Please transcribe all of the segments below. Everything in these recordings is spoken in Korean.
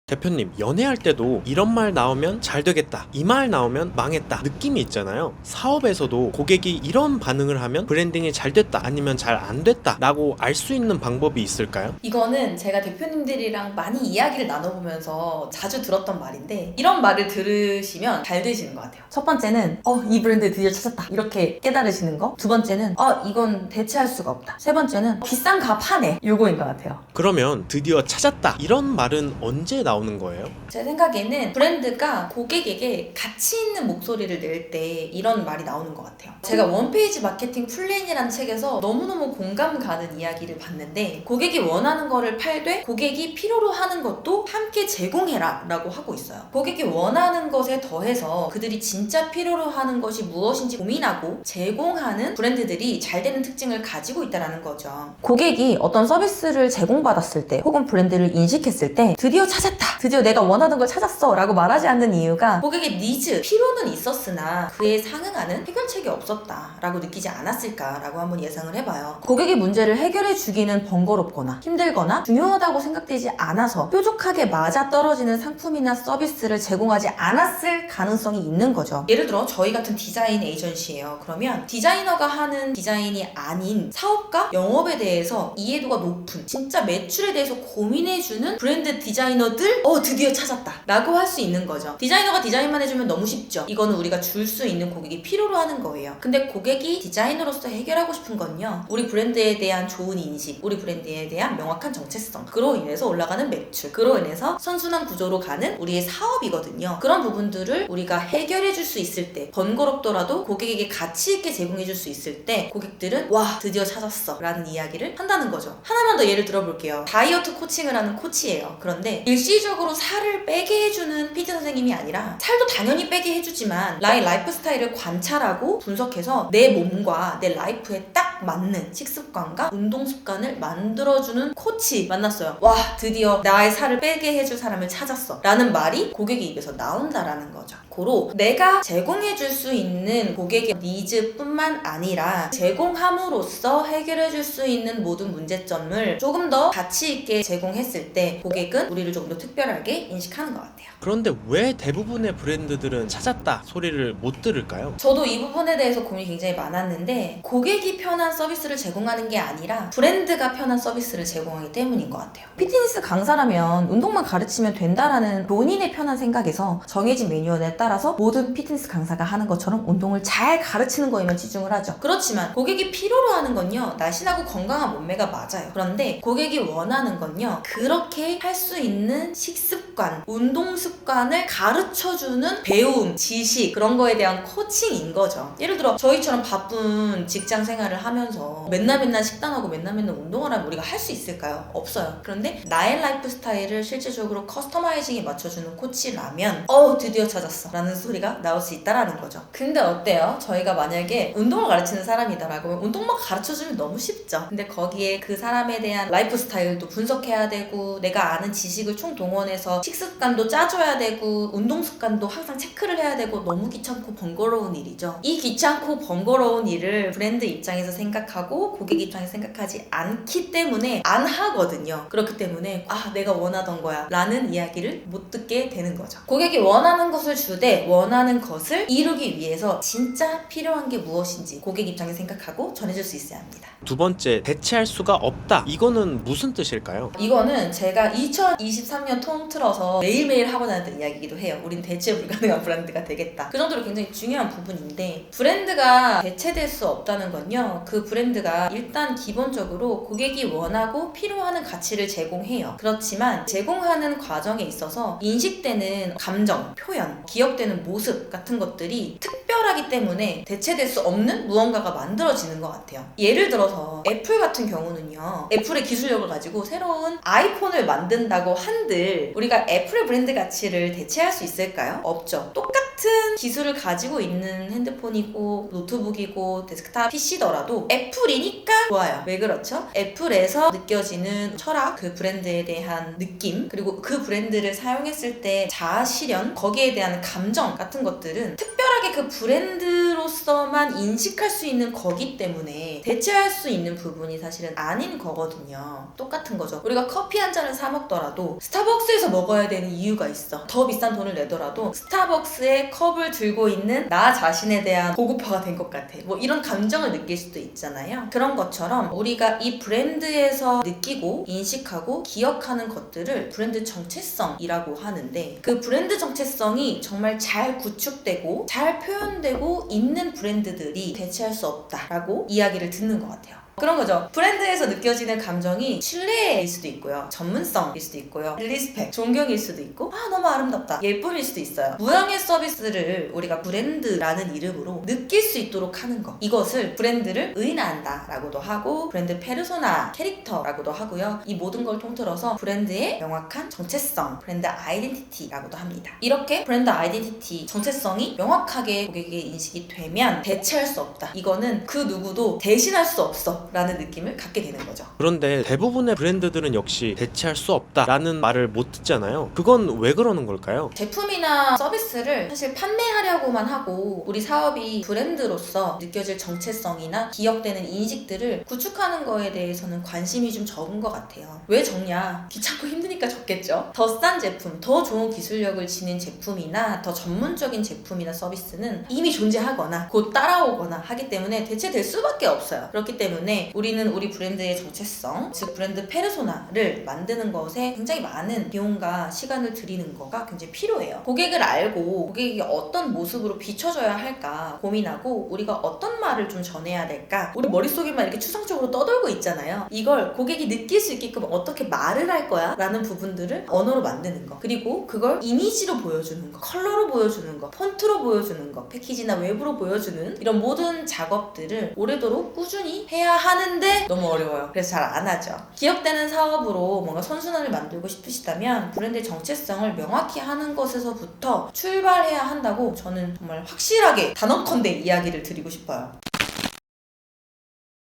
대표님, 연애할 때도 이런 말 나오면 잘 되겠다, 이 말 나오면 망했다 느낌이 있잖아요. 사업에서도 고객이 이런 반응을 하면 브랜딩이 잘 됐다, 아니면 잘 안 됐다 라고 알 수 있는 방법이 있을까요? 이거는 제가 대표님들이랑 많이 이야기를 나눠보면서 자주 들었던 말인데, 이런 말을 들으시면 잘 되시는 것 같아요. 첫 번째는 이 브랜드 드디어 찾았다 이렇게 깨달으시는 거. 두 번째는 이건 대체할 수가 없다. 세 번째는 비싼 값 하네, 요거인 것 같아요. 그러면 드디어 찾았다 이런 말은 언제 나오는 거예요? 제 생각에는 브랜드가 고객에게 가치 있는 목소리를 낼 때 이런 말이 나오는 것 같아요. 제가 원페이지 마케팅 플랜이라는 책에서 너무너무 공감 가는 이야기를 봤는데, 고객이 원하는 거를 팔되 고객이 필요로 하는 것도 함께 제공해라 라고 하고 있어요. 고객이 원하는 것에 더해서 그들이 진짜 필요로 하는 것이 무엇인지 고민하고 제공하는 브랜드들이 잘 되는 특징을 가지고 있다는 거죠. 고객이 어떤 서비스를 제공받았을 때 혹은 브랜드를 인식했을 때 드디어 찾았다, 드디어 내가 원하는 걸 찾았어 라고 말하지 않는 이유가, 고객의 니즈, 필요는 있었으나 그에 상응하는 해결책이 없었다 라고 느끼지 않았을까 라고 한번 예상을 해봐요. 고객의 문제를 해결해 주기는 번거롭거나 힘들거나 중요하다고 생각되지 않아서 뾰족하게 맞아떨어지는 상품이나 서비스를 제공하지 않았을 가능성이 있는 거죠. 예를 들어 저희 같은 디자인 에이전시예요. 그러면 디자이너가 하는 디자인이 아닌 사업과 영업에 대해서 이해도가 높은, 진짜 매출에 대해서 고민해주는 브랜드 디자이너들 드디어 찾았다 라고 할 수 있는 거죠. 디자이너가 디자인만 해주면 너무 쉽죠. 이거는 우리가 줄 수 있는 고객이 필요로 하는 거예요. 근데 고객이 디자이너로서 해결하고 싶은 건요, 우리 브랜드에 대한 좋은 인식, 우리 브랜드에 대한 명확한 정체성, 그로 인해서 올라가는 매출, 그로 인해서 선순환 구조로 가는 우리의 사업이거든요. 그런 부분들을 우리가 해결해 줄 수 있을 때, 번거롭더라도 고객에게 가치 있게 제공해 줄 수 있을 때 고객들은 와, 드디어 찾았어 라는 이야기를 한다는 거죠. 하나만 더 예를 들어볼게요. 다이어트 코칭을 하는 코치예요. 그런데 일시적으로 살을 빼게 해주는 PT 선생님이 아니라, 살도 당연히 빼게 해주지만 나의 라이프 스타일을 관찰하고 분석해서 내 몸과 내 라이프에 딱 맞는 식습관과 운동 습관을 만들어주는 코치 만났어요. 와, 드디어 나의 살을 빼게 해줄 사람을 찾았어 라는 말이 고객의 입에서 나온다라는 거죠. 고로 내가 제공해줄 수 있는 고객의 니즈뿐만 아니라 제공함으로써 해결해줄 수 있는 모든 문제점을 조금 더 가치 있게 제공했을 때 고객은 우리를 조금 더 특별하게 인식하는 것 같아요. 그런데 왜 대부분의 브랜드들은 찾았다 소리를 못 들을까요? 저도 이 부분에 대해서 고민이 굉장히 많았는데, 고객이 편한 서비스를 제공하는 게 아니라 브랜드가 편한 서비스를 제공하기 때문인 것 같아요. 피트니스 강사라면 운동만 가르치면 된다라는 본인의 편한 생각에서 정해진 매뉴얼에 따라서 모든 피트니스 강사가 하는 것처럼 운동을 잘 가르치는 거에만 치중을 하죠. 그렇지만 고객이 필요로 하는 건요, 날씬하고 건강한 몸매가 맞아요. 그런데 고객이 원하는 건요, 그렇게 할 수 있는 식습관, 운동 습관을 가르쳐주는 배움, 지식, 그런 거에 대한 코칭인 거죠. 예를 들어 저희처럼 바쁜 직장 생활을 하면서 맨날 식단하고 맨날 운동을 하면 우리가 할 수 있을까요? 없어요. 그런데 나의 라이프 스타일을 실질적으로 커스터마이징에 맞춰주는 코치라면 드디어 찾았어 라는 소리가 나올 수 있다라는 거죠. 근데 어때요? 저희가 만약에 운동을 가르치는 사람이다라고 하면 운동만 가르쳐주면 너무 쉽죠. 근데 거기에 그 사람에 대한 라이프 스타일도 분석해야 되고, 내가 아는 지식을 총동원해서 식습관도 짜줘야 되고, 운동 습관도 항상 체크를 해야 되고, 너무 귀찮고 번거로운 일이죠. 이 귀찮고 번거로운 일을 브랜드 입장에서 생각하고 고객 입장에서 생각하지 않기 때문에 안 하거든요. 그렇기 때문에 내가 원하던 거야 라는 이야기를 못 듣게 되는 거죠. 고객이 원하는 것을 주되 원하는 것을 이루기 위해서 진짜 필요한 게 무엇인지 고객 입장에서 생각하고 전해줄 수 있어야 합니다. 두 번째, 대체할 수가 없다, 이거는 무슨 뜻일까요? 이거는 제가 2023년 통틀어서 매일매일 하고 다녔던 이야기이기도 해요. 우린 대체 불가능한 브랜드가 되겠다. 그 정도로 굉장히 중요한 부분인데, 브랜드가 대체될 수 없다는 건요, 그 브랜드가 일단 기본적으로 고객이 원하고 필요하는 가치를 제공해요. 그렇지만 제공하는 과정에 있어서 인식되는 감정, 표현, 기억되는 모습 같은 것들이 특별하기 때문에 대체될 수 없는 무언가가 만들어지는 것 같아요. 예를 들어서 애플 같은 경우는요, 애플의 기술력을 가지고 새로운 아이폰을 만든다고 한들 우리가 애플의 브랜드 가치를 대체할 수 있을까요? 없죠. 똑같은 기술을 가지고 있는 핸드폰이고 노트북이고 데스크탑 PC더라도 애플이니까 좋아요. 왜 그렇죠? 애플에서 느껴지는 철학, 그 브랜드에 대한 느낌, 그리고 그 브랜드를 사용했을 때 자아 실현, 거기에 대한 감정 같은 것들은 특별하게 확실하게 그 브랜드로서만 인식할 수 있는 거기 때문에 대체할 수 있는 부분이 사실은 아닌 거거든요. 똑같은 거죠. 우리가 커피 한 잔을 사 먹더라도 스타벅스에서 먹어야 되는 이유가 있어. 더 비싼 돈을 내더라도 스타벅스의 컵을 들고 있는 나 자신에 대한 고급화가 된 것 같아. 뭐 이런 감정을 느낄 수도 있잖아요. 그런 것처럼 우리가 이 브랜드에서 느끼고 인식하고 기억하는 것들을 브랜드 정체성이라고 하는데, 그 브랜드 정체성이 정말 잘 구축되고 잘 표현되고 있는 브랜드들이 대체할 수 없다라고 이야기를 듣는 것 같아요. 그런 거죠. 브랜드에서 느껴지는 감정이 신뢰일 수도 있고요, 전문성일 수도 있고요, 리스펙, 존경일 수도 있고, 아 너무 아름답다, 예쁨일 수도 있어요. 무형의 서비스를 우리가 브랜드라는 이름으로 느낄 수 있도록 하는 거, 이것을 브랜드를 의인화한다 라고도 하고 브랜드 페르소나, 캐릭터라고도 하고요. 이 모든 걸 통틀어서 브랜드의 명확한 정체성, 브랜드 아이덴티티라고도 합니다. 이렇게 브랜드 아이덴티티, 정체성이 명확하게 고객에게 인식이 되면 대체할 수 없다, 이거는 그 누구도 대신할 수 없어 라는 느낌을 갖게 되는 거죠. 그런데 대부분의 브랜드들은 역시 대체할 수 없다라는 말을 못 듣잖아요. 그건 왜 그러는 걸까요? 제품이나 서비스를 사실 판매하려고만 하고 우리 사업이 브랜드로서 느껴질 정체성이나 기억되는 인식들을 구축하는 거에 대해서는 관심이 좀 적은 것 같아요. 왜 적냐? 귀찮고 힘드니까 적겠죠. 더 싼 제품, 더 좋은 기술력을 지닌 제품이나 더 전문적인 제품이나 서비스는 이미 존재하거나 곧 따라오거나 하기 때문에 대체될 수밖에 없어요. 그렇기 때문에 우리는 우리 브랜드의 정체성, 즉 브랜드 페르소나를 만드는 것에 굉장히 많은 비용과 시간을 들이는 거가 굉장히 필요해요. 고객을 알고 고객이 어떤 모습으로 비춰져야 할까 고민하고, 우리가 어떤 말을 좀 전해야 될까, 우리 머릿속에만 이렇게 추상적으로 떠돌고 있잖아요. 이걸 고객이 느낄 수 있게끔 어떻게 말을 할 거야 라는 부분들을 언어로 만드는 거, 그리고 그걸 이미지로 보여주는 거, 컬러로 보여주는 거, 폰트로 보여주는 거, 패키지나 외부로 보여주는 이런 모든 작업들을 오래도록 꾸준히 해야 하는데 너무 어려워요. 그래서 잘 안 하죠. 기억되는 사업으로 뭔가 선순환을 만들고 싶으시다면 브랜드의 정체성을 명확히 하는 것에서부터 출발해야 한다고 저는 정말 확실하게 단언컨대 이야기를 드리고 싶어요.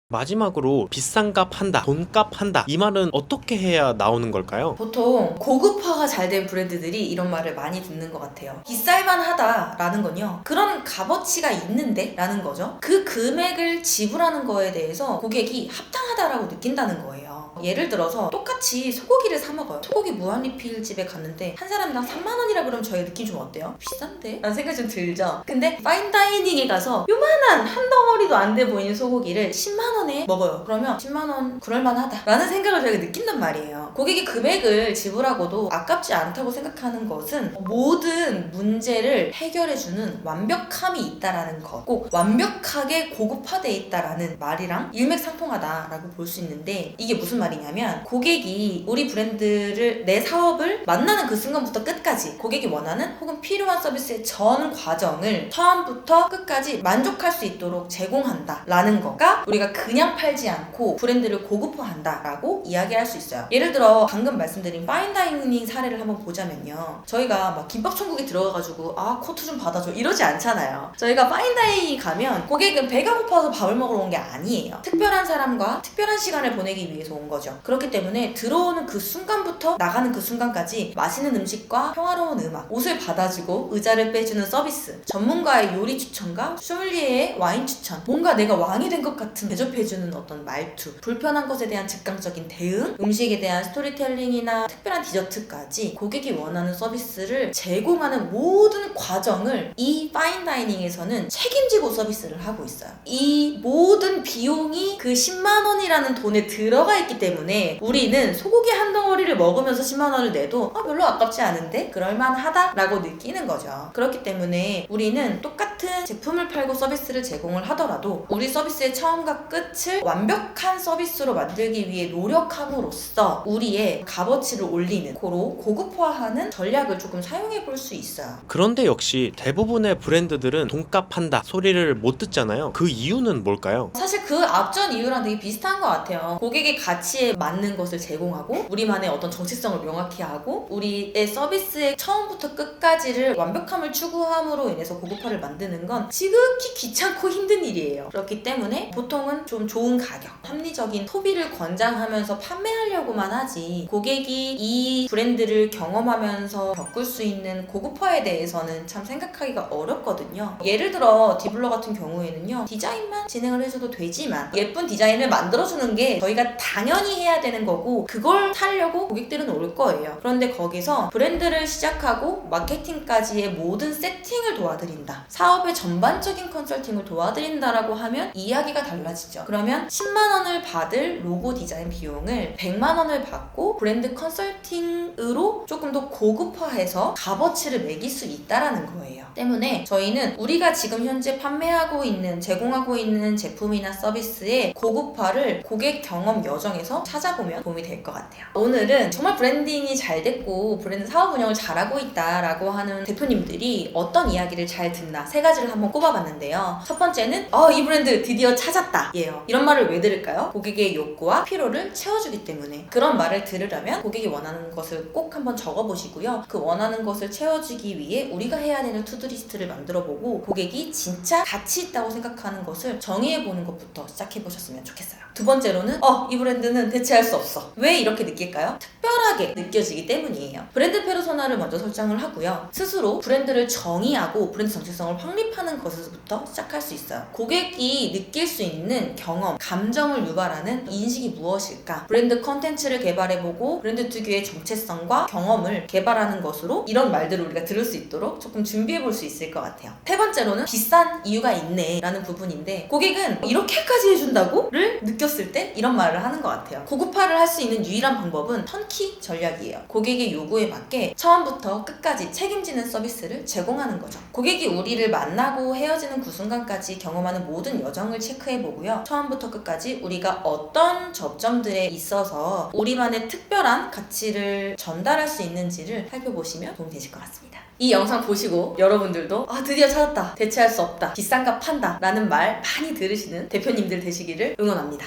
마지막으로 비싼 값 한다, 돈값 한다, 이 말은 어떻게 해야 나오는 걸까요? 보통 고급화가 잘 된 브랜드들이 이런 말을 많이 듣는 것 같아요. 비쌀만 하다라는 건요, 그런 값어치가 있는데 라는 거죠. 그 금액을 지불하는 거에 대해서 고객이 합당하다라고 느낀다는 거예요. 예를 들어서 똑같이 소고기를 사 먹어요. 소고기 무한리필 집에 갔는데 한 사람당 3만 원이라 그러면 저희 느낌 좀 어때요? 비싼데? 라는 생각이 좀 들죠. 근데 파인다이닝에 가서 요만한 한 덩어리도 안 돼 보이는 소고기를 10만 원에 먹어요. 그러면 10만 원 그럴만하다 라는 생각을 저희가 느낀단 말이에요. 고객이 금액을 지불하고도 아깝지 않다고 생각하는 것은 모든 문제를 해결해주는 완벽함이 있다라는 것, 꼭 완벽하게 고급화되어 있다라는 말이랑 일맥상통하다라고 볼 수 있는데, 이게 무슨 말이냐면, 고객이 우리 브랜드를, 내 사업을 만나는 그 순간부터 끝까지 고객이 원하는 혹은 필요한 서비스의 전 과정을 처음부터 끝까지 만족할 수 있도록 제공한다 라는 거가 우리가 그냥 팔지 않고 브랜드를 고급화한다 라고 이야기할 수 있어요. 예를 들어 방금 말씀드린 파인다이닝 사례를 한번 보자면요, 저희가 막 김밥 천국에 들어가가지고 아 코트 좀 받아줘 이러지 않잖아요. 저희가 파인다이닝 가면 고객은 배가 고파서 밥을 먹으러 온 게 아니에요. 특별한 사람과 특별한 시간을 보내기 위해서 온 거죠. 그렇기 때문에 들어오는 그 순간부터 나가는 그 순간까지 맛있는 음식과 평화로운 음악, 옷을 받아주고 의자를 빼주는 서비스, 전문가의 요리 추천과 소믈리에의 와인 추천, 뭔가 내가 왕이 된 것 같은 대접해주는 어떤 말투, 불편한 것에 대한 즉각적인 대응, 음식에 대한 스토리텔링이나 특별한 디저트까지 고객이 원하는 서비스를 제공하는 모든 과정을 이 파인다이닝에서는 책임지고 서비스를 하고 있어요. 이 모든 비용이 그 10만 원이라는 돈에 들어가 있기 때문에 우리는 소고기 한 덩어리를 먹으면서 10만 원을 내도 별로 아깝지 않은데 그럴만하다 라고 느끼는 거죠. 그렇기 때문에 우리는 똑같은 제품을 팔고 서비스를 제공을 하더라도 우리 서비스의 처음과 끝을 완벽한 서비스로 만들기 위해 노력함으로써 우리의 값어치를 올리는, 고로 고급화하는 전략을 조금 사용해 볼 수 있어요. 그런데 역시 대부분의 브랜드들은 돈값 한다 소리를 못 듣잖아요. 그 이유는 뭘까요? 사실 그 앞전 이유랑 되게 비슷한 것 같아요. 고객의 가치 가치에 맞는 것을 제공하고 우리만의 어떤 정체성을 명확히 하고 우리의 서비스의 처음부터 끝까지를 완벽함을 추구함으로 인해서 고급화를 만드는 건 지극히 귀찮고 힘든 일이에요. 그렇기 때문에 보통은 좀 좋은 가격, 합리적인 소비를 권장하면서 판매하려고만 하지 고객이 이 브랜드를 경험하면서 겪을 수 있는 고급화에 대해서는 참 생각하기가 어렵거든요. 예를 들어 디블러 같은 경우에는요, 디자인만 진행을 해줘도 되지만 예쁜 디자인을 만들어주는 게 저희가 당연히 해야 되는 거고 그걸 사려고 고객들은 올 거예요. 그런데 거기서 브랜드를 시작하고 마케팅까지의 모든 세팅을 도와드린다, 사업의 전반적인 컨설팅을 도와드린다라고 하면 이야기가 달라지죠. 그러면 10만 원을 받을 로고 디자인 비용을 100만 원을 받고 브랜드 컨설팅으로 조금 더 고급화해서 값어치를 매길 수 있다라는 거예요. 때문에 저희는 우리가 지금 현재 판매하고 있는, 제공하고 있는 제품이나 서비스의 고급화를 고객 경험 여정에서 찾아보면 도움이 될 것 같아요. 오늘은 정말 브랜딩이 잘 됐고 브랜드 사업 운영을 잘하고 있다라고 하는 대표님들이 어떤 이야기를 잘 듣나 세 가지를 한번 꼽아봤는데요. 첫 번째는 이 브랜드 드디어 찾았다 예요. 이런 말을 왜 들을까요? 고객의 욕구와 필요를 채워주기 때문에. 그런 말을 들으려면 고객이 원하는 것을 꼭 한번 적어보시고요. 그 원하는 것을 채워주기 위해 우리가 해야 되는 투두리스트를 만들어보고 고객이 진짜 가치 있다고 생각하는 것을 정의해보는 것부터 시작해보셨으면 좋겠어요. 두 번째로는 이 브랜드는 대체할 수 없어. 왜 이렇게 느낄까요? 특별하게 느껴지기 때문이에요. 브랜드 페르소나를 먼저 설정을 하고요. 스스로 브랜드를 정의하고 브랜드 정체성을 확립하는 것에서부터 시작할 수 있어요. 고객이 느낄 수 있는 경험, 감정을 유발하는 인식이 무엇일까? 브랜드 컨텐츠를 개발해보고 브랜드 특유의 정체성과 경험을 개발하는 것으로 이런 말들을 우리가 들을 수 있도록 조금 준비해볼 수 있을 것 같아요. 세 번째로는 비싼 이유가 있네 라는 부분인데, 고객은 이렇게까지 해준다고? 를 느꼈을 때 이런 말을 하는 것 같아요. 고급화를 할 수 있는 유일한 방법은 턴키 전략이에요. 고객의 요구에 맞게 처음부터 끝까지 책임지는 서비스를 제공하는 거죠. 고객이 우리를 만나고 헤어지는 그 순간까지 경험하는 모든 여정을 체크해보고요. 처음부터 끝까지 우리가 어떤 접점들에 있어서 우리만의 특별한 가치를 전달할 수 있는지를 살펴보시면 도움이 되실 것 같습니다. 이 영상 보시고 여러분들도 드디어 찾았다, 대체할 수 없다, 비싼 값 판다 라는 말 많이 들으시는 대표님들 되시기를 응원합니다.